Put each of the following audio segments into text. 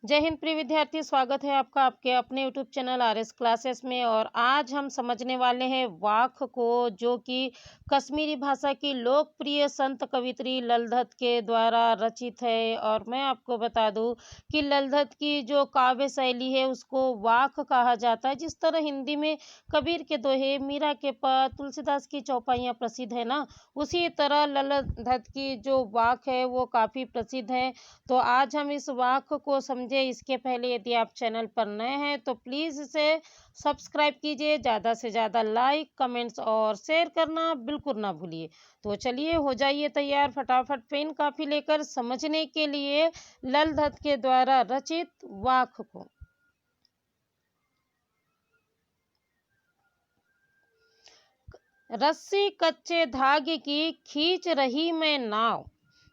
जय हिंद प्रिय विद्यार्थी, स्वागत है आपका आपके अपने यूट्यूब चैनल आरएस क्लासेस में। और आज हम समझने वाले हैं वाक को, जो कि कश्मीरी भाषा की लोकप्रिय संत कवियत्री ललधत के द्वारा रचित है। और मैं आपको बता दूं कि ललधत की जो काव्य शैली है उसको वाक कहा जाता है। जिस तरह हिंदी में कबीर के दोहे, मीरा के पद, तुलसीदास की चौपाइयाँ प्रसिद्ध है ना, उसी तरह ललधत की जो वाक है वो काफ़ी प्रसिद्ध है। तो आज हम इस वाक्य को समझे। इसके पहले यदि आप चैनल पर नए हैं तो प्लीज़ इसे सब्सक्राइब कीजिए, ज़्यादा से ज़्यादा लाइक, कमेंट्स और शेयर करना बिल्कुल ना भूलिए। तो चलिए हो जाइए तैयार, फटाफट पेन कापी लेकर समझने के लिए ललधत के द्वारा रचित वाक्य को। रस्सी कच्चे धागे की खींच रही मैं नाव,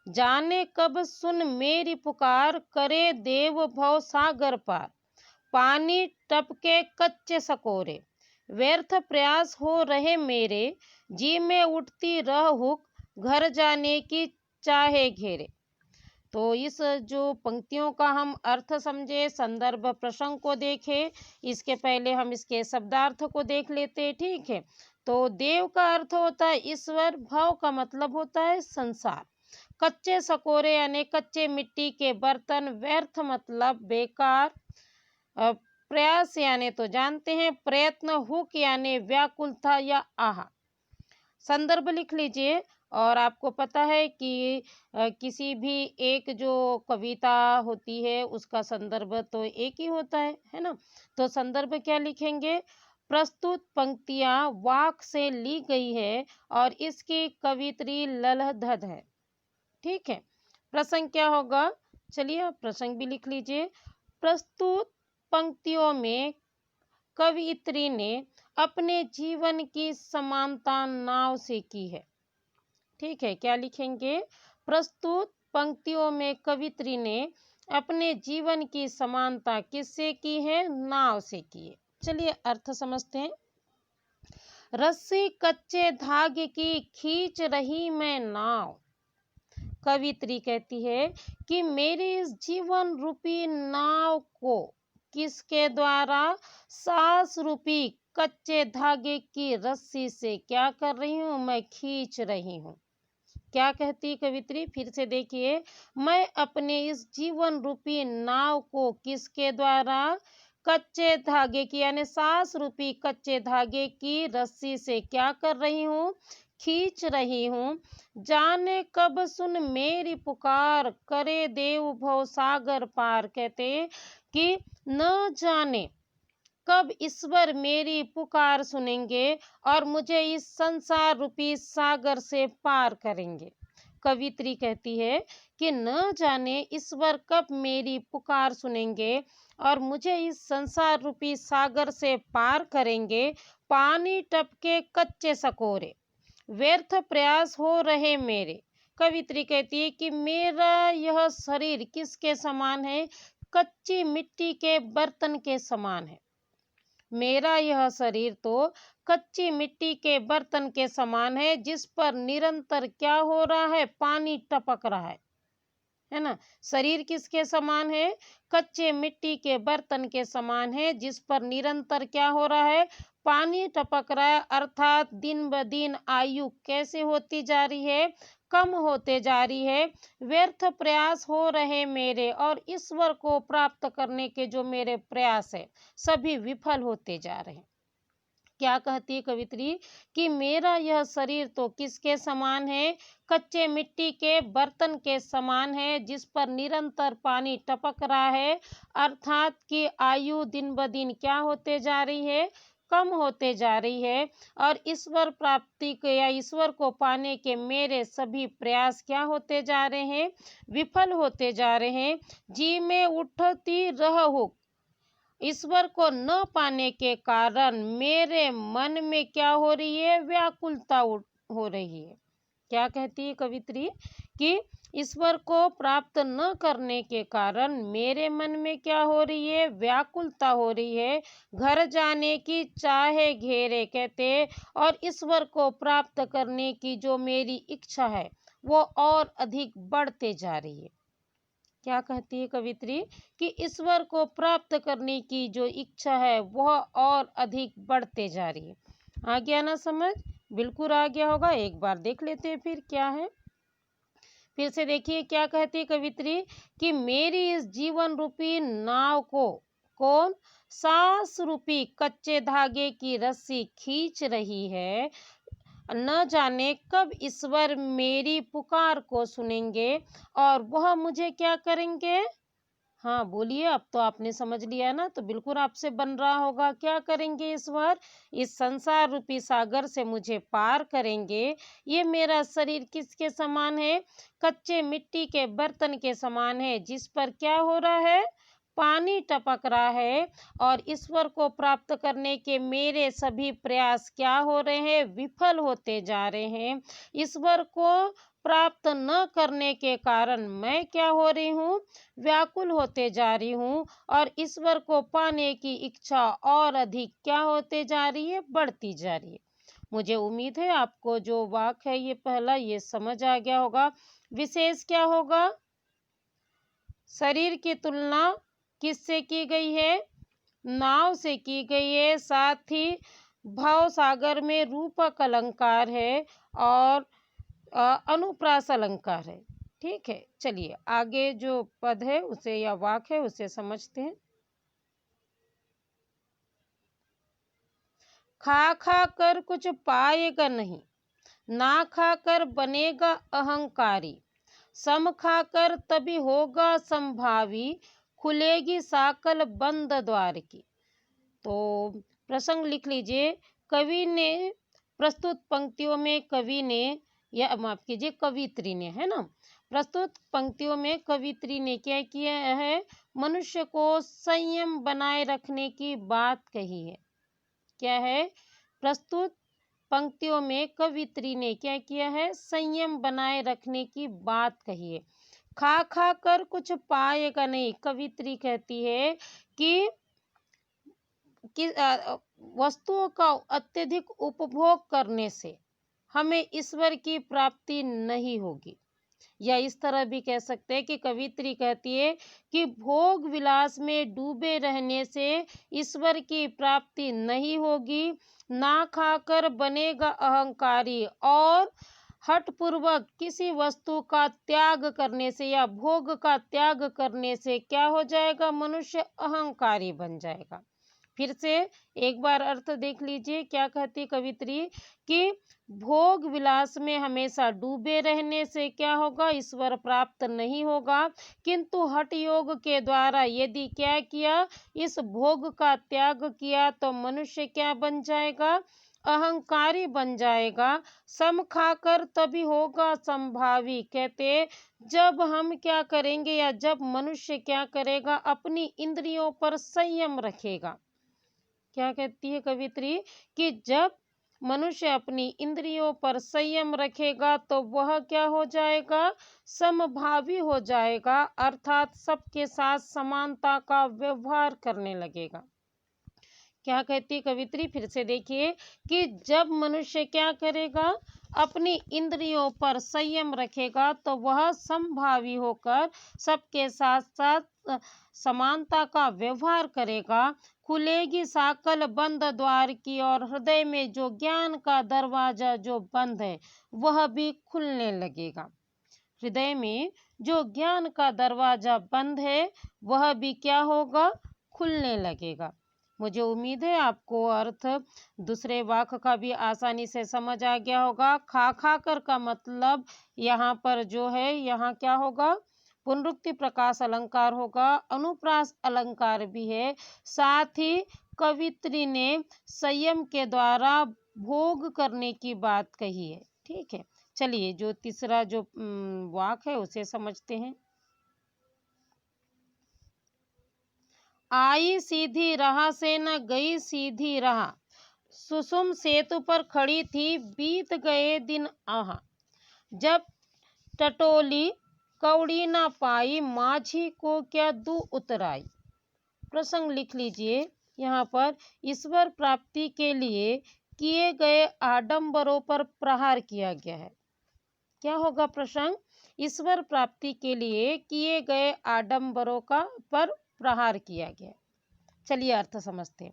जाने कब सुन मेरी पुकार, करे देव भव सागर पार। पानी टपके कच्चे सकोरे, व्यर्थ प्रयास हो रहे मेरे, जी में उठती रह हुक, घर जाने की चाहे घेरे। तो इस जो पंक्तियों का हम अर्थ समझे, संदर्भ प्रसंग को देखें। इसके पहले हम इसके शब्दार्थ को देख लेते हैं, ठीक है। तो देव का अर्थ होता है ईश्वर, भव का मतलब होता है संसार, कच्चे सकोरे यानी कच्चे मिट्टी के बर्तन, व्यर्थ मतलब बेकार, प्रयास यानी तो जानते हैं प्रयत्न, हुक यानी व्याकुलता या आह। संदर्भ लिख लीजिए। और आपको पता है कि किसी भी एक जो कविता होती है उसका संदर्भ तो एक ही होता है ना। तो संदर्भ क्या लिखेंगे? प्रस्तुत पंक्तियां वाक से ली गई है और इसकी कवित्री ललधत है, ठीक है। प्रसंग क्या होगा? चलिए आप प्रसंग भी लिख लीजिए। प्रस्तुत पंक्तियों में कवियत्री ने अपने जीवन की समानता नाव से की है, ठीक है। क्या लिखेंगे? प्रस्तुत पंक्तियों में कवियत्री ने अपने जीवन की समानता किससे की है? नाव से की है। चलिए अर्थ समझते हैं। रस्सी कच्चे धागे की खींच रही मैं नाव, कवित्री कहती है कि मेरी इस जीवन रूपी नाव को किसके द्वारा? सांस रूपी कच्चे धागे की रस्सी से क्या कर रही हूँ? मैं खींच रही हूँ। क्या कहती कवित्री? फिर से देखिए। मैं अपने इस जीवन रूपी नाव को किसके द्वारा? कच्चे धागे की यानी सांस रूपी कच्चे धागे की रस्सी से क्या कर रही हूँ? खींच रही हूँ। जाने कब सुन मेरी पुकार, करे देव भव सागर पार। कहते कि न जाने कब ईश्वर मेरी पुकार सुनेंगे और मुझे इस संसार रूपी सागर से पार करेंगे। कवित्री कहती है कि न जाने ईश्वर कब मेरी पुकार सुनेंगे और मुझे इस संसार रूपी सागर से पार करेंगे। पानी टपके कच्चे सकोरे, व्यर्थ प्रयास हो रहे मेरे। कवित्री कहती है कि मेरा यह शरीर किसके समान है? कच्ची मिट्टी के बर्तन के समान है। मेरा यह शरीर तो कच्ची मिट्टी के बर्तन के समान है, जिस पर निरंतर क्या हो रहा है? पानी टपक रहा है ना। शरीर किसके समान है? कच्चे मिट्टी के बर्तन के समान है, जिस पर निरंतर क्या हो रहा है? पानी टपक रहा है। अर्थात दिन ब दिन आयु कैसे होती जा रही है? कम होते जा रही है। व्यर्थ प्रयास हो रहे मेरे, और ईश्वर को प्राप्त करने के जो मेरे प्रयास है सभी विफल होते जा रहे हैं। क्या कहती है कवित्री? कि मेरा यह शरीर तो किसके समान है? कच्चे मिट्टी के बर्तन के समान है, जिस पर निरंतर पानी टपक रहा है। अर्थात कि आयु दिन ब दिन क्या होते जा रही है? कम होते जा रही है। और ईश्वर प्राप्ति के या ईश्वर को पाने के मेरे सभी प्रयास क्या होते जा रहे हैं? विफल होते जा रहे हैं। जी में उठती रह हुक, ईश्वर को न पाने के कारण मेरे मन में क्या हो रही है? व्याकुलता हो रही है। क्या कहती है कवित्री? कि ईश्वर को प्राप्त न करने के कारण मेरे मन में क्या हो रही है? व्याकुलता हो रही है। घर जाने की चाहे घेरे, कहते और ईश्वर को प्राप्त करने की जो मेरी इच्छा है वो और अधिक बढ़ते जा रही है। क्या कहती है कवित्री कि ईश्वर को प्राप्त करने की जो इच्छा है वह और अधिक बढ़ते जा रही है। आ गया ना समझ? बिल्कुल आ गया होगा। एक बार देख लेते हैं फिर क्या है। फिर से देखिए क्या कहती है कवित्री कि मेरी इस जीवन रूपी नाव को कौन सांस रूपी कच्चे धागे की रस्सी खींच रही है। न जाने कब ईश्वर मेरी पुकार को सुनेंगे और वह मुझे क्या करेंगे। हाँ बोलिए, अब तो आपने समझ लिया ना, तो बिल्कुल आपसे बन रहा होगा। क्या करेंगे ईश्वर? इस संसार रूपी सागर से मुझे पार करेंगे। ये मेरा शरीर किसके समान है? कच्चे मिट्टी के बर्तन के समान है, जिस पर क्या हो रहा है? पानी टपक रहा है। और ईश्वर को प्राप्त करने के मेरे सभी प्रयास क्या हो रहे हैं? विफल होते जा रहे हैं। ईश्वर को प्राप्त न करने के कारण मैं क्या हो रही हूँ? व्याकुल होते जा रही हूँ। और ईश्वर को पाने की इच्छा और अधिक क्या होते जा रही है? बढ़ती जा रही है। मुझे उम्मीद है आपको जो वाक्य है ये पहला ये समझ आ गया होगा। विशेष क्या होगा? शरीर की तुलना किससे की गई है? नाव से की गई है। साथ ही भाव सागर में रूपक अलंकार है और अनुप्रास अलंकार है। ठीक है, चलिए आगे जो पद है उसे या वाक्य है उसे समझते हैं। खा खा कर कुछ पाएगा नहीं, ना खाकर बनेगा अहंकारी, सम खाकर तभी होगा संभावी, खुलेगी साकल बंद द्वार की। तो प्रसंग लिख लीजिए। कवि ने प्रस्तुत पंक्तियों में कवि ने या माफ कीजिए कवित्री ने, है ना, प्रस्तुत पंक्तियों में कवित्री ने क्या किया है? मनुष्य को संयम बनाए रखने की बात कही है। क्या है? प्रस्तुत पंक्तियों में कवित्री ने क्या किया है? संयम बनाए रखने की बात कही है। खा खा कर कुछ पाएगा नहीं, कवित्री कहती है कि वस्तुओं का अत्यधिक उपभोग करने से हमें ईश्वर की प्राप्ति नहीं होगी। या इस तरह भी कह सकते हैं कि कवित्री कहती है कि भोग विलास में डूबे रहने से ईश्वर की प्राप्ति नहीं होगी, ना खाकर बनेगा अहंकारी, और हठपूर्वक किसी वस्तु का त्याग करने से या भोग का त्याग करने से क्या हो जाएगा? मनुष्य अहंकारी बन जाएगा। फिर से एक बार अर्थ देख लीजिए। क्या कहती कवित्री कि भोग विलास में हमेशा डूबे रहने से क्या होगा? ईश्वर प्राप्त नहीं होगा। किंतु हठ योग के द्वारा यदि क्या किया? इस भोग का त्याग किया तो मनुष्य क्या बन जाएगा? अहंकारी बन जाएगा। सम खाकर तभी होगा संभावी। कहते जब हम क्या करेंगे या जब मनुष्य क्या करेगा? अपनी इंद्रियों पर संयम रखेगा। क्या कहती है कवित्री कि जब मनुष्य अपनी इंद्रियों पर संयम रखेगा तो वह क्या हो जाएगा? समभावी हो जाएगा, अर्थात सबके साथ समानता का व्यवहार करने लगेगा। क्या कहती कवित्री? फिर से देखिए कि जब मनुष्य क्या करेगा? अपनी इंद्रियों पर संयम रखेगा तो वह समभावी होकर सबके साथ साथ समानता का व्यवहार करेगा। खुलेगी साकल बंद द्वार की, और हृदय में जो ज्ञान का दरवाजा जो बंद है वह भी खुलने लगेगा। हृदय में जो ज्ञान का दरवाजा बंद है वह भी क्या होगा? खुलने लगेगा। मुझे उम्मीद है आपको अर्थ दूसरे वाक्य का भी आसानी से समझ आ गया होगा। खा खा कर का मतलब यहाँ पर जो है, यहाँ क्या होगा? पुनरुक्ति प्रकाश अलंकार होगा, अनुप्रास अलंकार भी है। साथ ही कवित्री ने संयम के द्वारा भोग करने की बात कही है। ठीक है, चलिए जो तीसरा जो वाक्य है उसे समझते हैं। आई सीधी राह से न गई सीधी राह, सुसुम सेतु पर खड़ी थी बीत गए दिन आहा, जब टटोली कौड़ी ना पाई माझी को क्या दू उतराई। प्रसंग लिख लीजिए। यहाँ पर ईश्वर प्राप्ति के लिए किए गए आडंबरों पर प्रहार किया गया है। क्या होगा प्रसंग? ईश्वर प्राप्ति के लिए किए गए आडंबरों का पर प्रहार किया गया। चलिए अर्थ समझते हैं।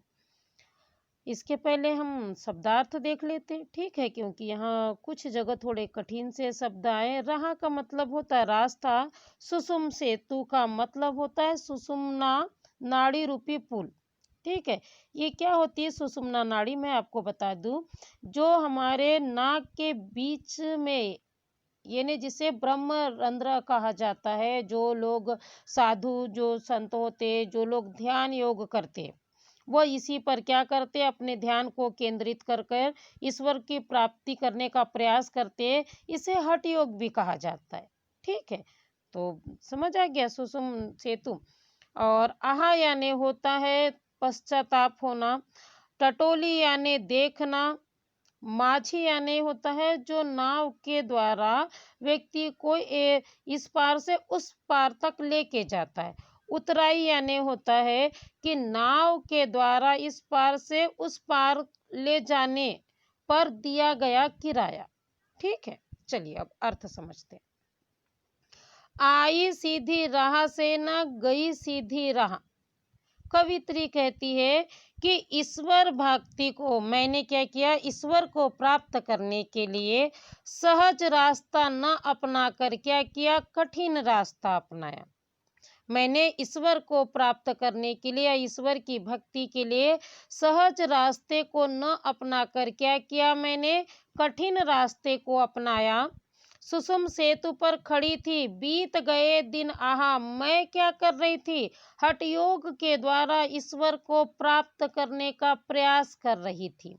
इसके पहले हम शब्दार्थ देख लेते हैं, ठीक है, क्योंकि यहाँ कुछ जगह थोड़े कठिन से शब्द आए। रहा का मतलब होता है रास्ता, सुषुम सेतु का मतलब होता है सुषुम्ना नाड़ी रूपी पुल, ठीक है। ये क्या होती है सुषुम्ना नाड़ी, मैं आपको बता दूं, जो हमारे नाक के बीच में, यानी जिसे ब्रह्म रंध्र कहा जाता है। जो लोग साधु, जो संत होते, जो लोग ध्यान योग करते, वो इसी पर क्या करते, अपने ध्यान को केंद्रित कर कर ईश्वर की प्राप्ति करने का प्रयास करते। इसे हठ योग भी कहा जाता है, ठीक है। तो समझ आ गया सुषुम सेतु। और आहा यानी होता है पश्चाताप होना, टटोली यानी देखना, माझी यानी होता है जो नाव के द्वारा व्यक्ति को इस पार से उस पार तक लेके जाता है। उतराई यानी होता है कि नाव के द्वारा इस पार से उस पार ले जाने पर दिया गया किराया, ठीक है। चलिए अब अर्थ समझते हैं। आई सीधी राह से न गई सीधी राह। कवित्री कहती है कि ईश्वर भक्ति को मैंने क्या किया, ईश्वर को प्राप्त करने के लिए सहज रास्ता न अपना कर क्या किया, कठिन रास्ता अपनाया। मैंने ईश्वर को प्राप्त करने के लिए, ईश्वर की भक्ति के लिए सहज रास्ते को न अपना कर क्या किया, मैंने कठिन रास्ते को अपनाया। सुषुम सेतु पर खड़ी थी, बीत गए दिन आहा, मैं क्या कर रही थी, हठ योग के द्वारा ईश्वर को प्राप्त करने का प्रयास कर रही थी।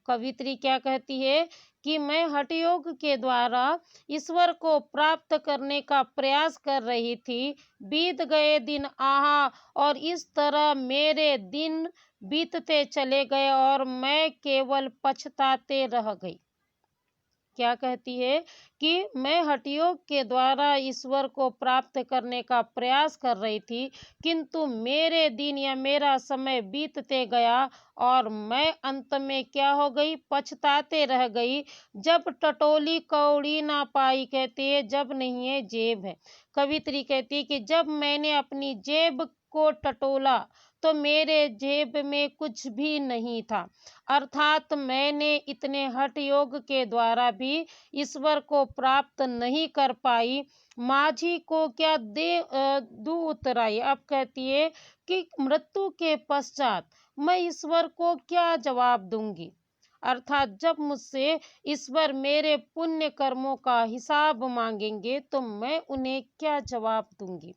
कवित्री क्या कहती है कि मैं हठ योग के द्वारा ईश्वर को प्राप्त करने का प्रयास कर रही थी। बीत गए दिन आहा, और इस तरह मेरे दिन बीतते चले गए और मैं केवल पछताते रह गई। क्या कहती है कि मैं हठ योग के द्वारा ईश्वर को प्राप्त करने का प्रयास कर रही थी, किंतु मेरे दिन या मेरा समय बीतते गया और मैं अंत में क्या हो गई, पछताते रह गई। जब टटोली कौड़ी ना पाई, कहती है जब नहीं है जेब है। कवित्री कहती है कि जब मैंने अपनी जेब को टटोला तो मेरे जेब में कुछ भी नहीं था। अर्थात मैंने इतने हठ योग के द्वारा भी ईश्वर को प्राप्त नहीं कर पाई। माझी को क्या दू उतराई। अब कहती है कि मृत्यु के पश्चात मैं ईश्वर को क्या जवाब दूंगी। अर्थात जब मुझसे ईश्वर मेरे पुण्य कर्मों का हिसाब मांगेंगे तो मैं उन्हें क्या जवाब दूंगी।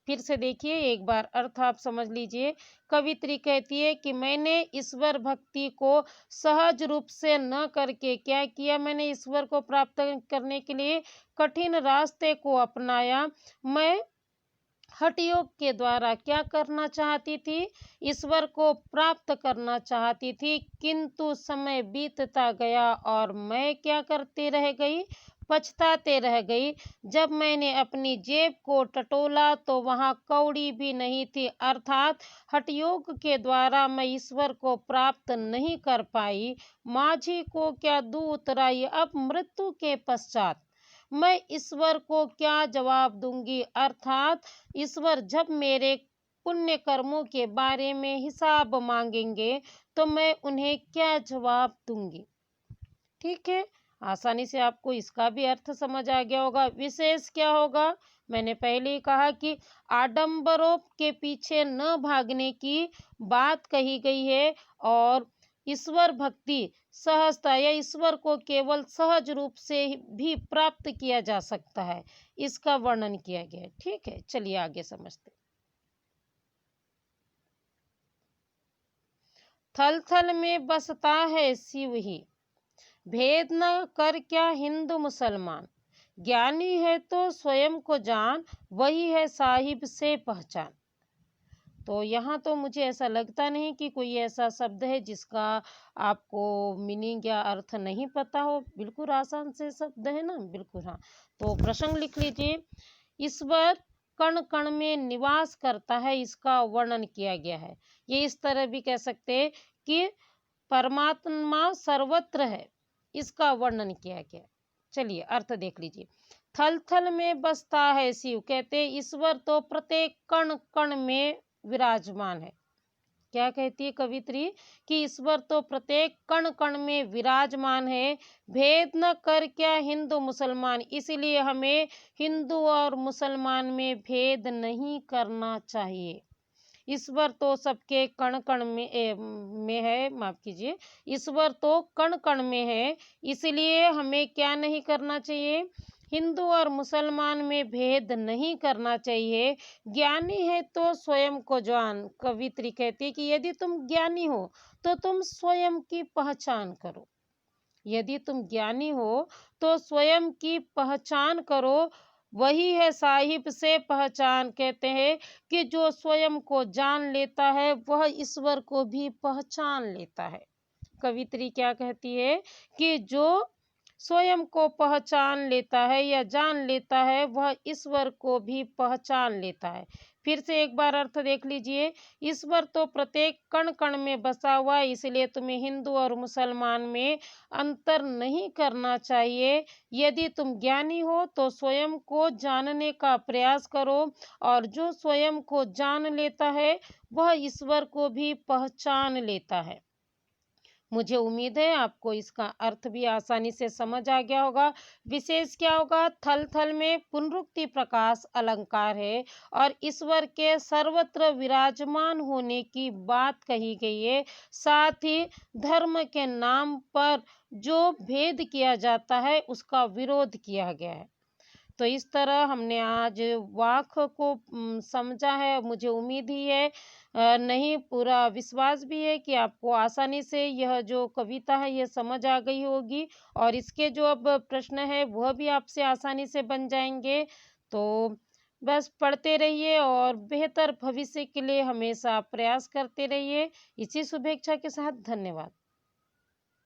फिर से देखिए एक बार अर्थ आप समझ लीजिए। कवित्री कहती है कि मैंने ईश्वर भक्ति को सहज रूप से न करके क्या किया, मैंने ईश्वर को प्राप्त करने के लिए कठिन रास्ते को अपनाया। मैं हठ योग के द्वारा क्या करना चाहती थी, ईश्वर को प्राप्त करना चाहती थी, किंतु समय बीतता गया और मैं क्या करती रह गई, पछताते रह गई। जब मैंने अपनी जेब को टटोला तो वहां कौड़ी भी नहीं थी। अर्थात हठ योग के द्वारा मैं ईश्वर को प्राप्त नहीं कर पाई। माझी को क्या दू उतराई। अब मृत्यु के पश्चात मैं ईश्वर को क्या जवाब दूंगी। अर्थात ईश्वर जब मेरे पुण्य कर्मों के बारे में हिसाब मांगेंगे तो मैं उन्हें क्या जवाब दूंगी। ठीक है, आसानी से आपको इसका भी अर्थ समझ आ गया होगा। विशेष क्या होगा, मैंने पहले ही कहा कि आडंबरों के पीछे न भागने की बात कही गई है और ईश्वर भक्ति सहजता या ईश्वर को केवल सहज रूप से भी प्राप्त किया जा सकता है, इसका वर्णन किया गया है। ठीक है, चलिए आगे समझते। थल थल में बसता है शिव ही, भेद न कर क्या हिंदू मुसलमान। ज्ञानी है तो स्वयं को जान, वही है साहिब से पहचान। तो यहाँ तो मुझे ऐसा लगता नहीं कि कोई ऐसा शब्द है जिसका आपको मीनिंग या अर्थ नहीं पता हो। बिल्कुल आसान से शब्द है ना, बिल्कुल। हाँ, तो प्रसंग लिख लीजिए। ईश्वर कण कण में निवास करता है, इसका वर्णन किया गया है। ये इस तरह भी कह सकते हैं कि परमात्मा सर्वत्र है, इसका वर्णन किया गया। चलिए अर्थ देख लीजिए। थल थल में बसता है शिव। कहते ईश्वर तो प्रत्येक कण कण में विराजमान है। क्या कहती है कवित्री कि ईश्वर तो प्रत्येक कण कण में विराजमान है, भेद न कर क्या हिंदू मुसलमान। इसलिए हमें हिंदू और मुसलमान में भेद नहीं करना चाहिए। ईश्वर तो सबके कण कण में है, माफ कीजिए, ईश्वर तो कण कण में है। इसलिए हमें क्या नहीं करना चाहिए, हिंदू और मुसलमान में भेद नहीं करना चाहिए। ज्ञानी है तो स्वयं को जान। कवित्री कहती है कि यदि तुम ज्ञानी हो तो तुम स्वयं की पहचान करो। यदि तुम ज्ञानी हो तो स्वयं की पहचान करो। वही है साहिब से पहचान। कहते हैं कि जो स्वयं को जान लेता है वह ईश्वर को भी पहचान लेता है। कवित्री क्या कहती है कि जो स्वयं को पहचान लेता है या जान लेता है वह ईश्वर को भी पहचान लेता है। फिर से एक बार अर्थ देख लीजिए। ईश्वर तो प्रत्येक कण कण में बसा हुआ है, इसलिए तुम्हें हिंदू और मुसलमान में अंतर नहीं करना चाहिए। यदि तुम ज्ञानी हो तो स्वयं को जानने का प्रयास करो, और जो स्वयं को जान लेता है वह ईश्वर को भी पहचान लेता है। मुझे उम्मीद है आपको इसका अर्थ भी आसानी से समझ आ गया होगा। विशेष क्या होगा, थल थल में पुनरुक्ति प्रकाश अलंकार है और ईश्वर के सर्वत्र विराजमान होने की बात कही गई है। साथ ही धर्म के नाम पर जो भेद किया जाता है उसका विरोध किया गया है। तो इस तरह हमने आज वाक को समझा है। मुझे उम्मीद ही है, नहीं पूरा विश्वास भी है कि आपको आसानी से यह जो कविता है यह समझ आ गई होगी, और इसके जो अब प्रश्न है वह भी आपसे आसानी से बन जाएंगे। तो बस पढ़ते रहिए और बेहतर भविष्य के लिए हमेशा प्रयास करते रहिए। इसी शुभेच्छा के साथ धन्यवाद।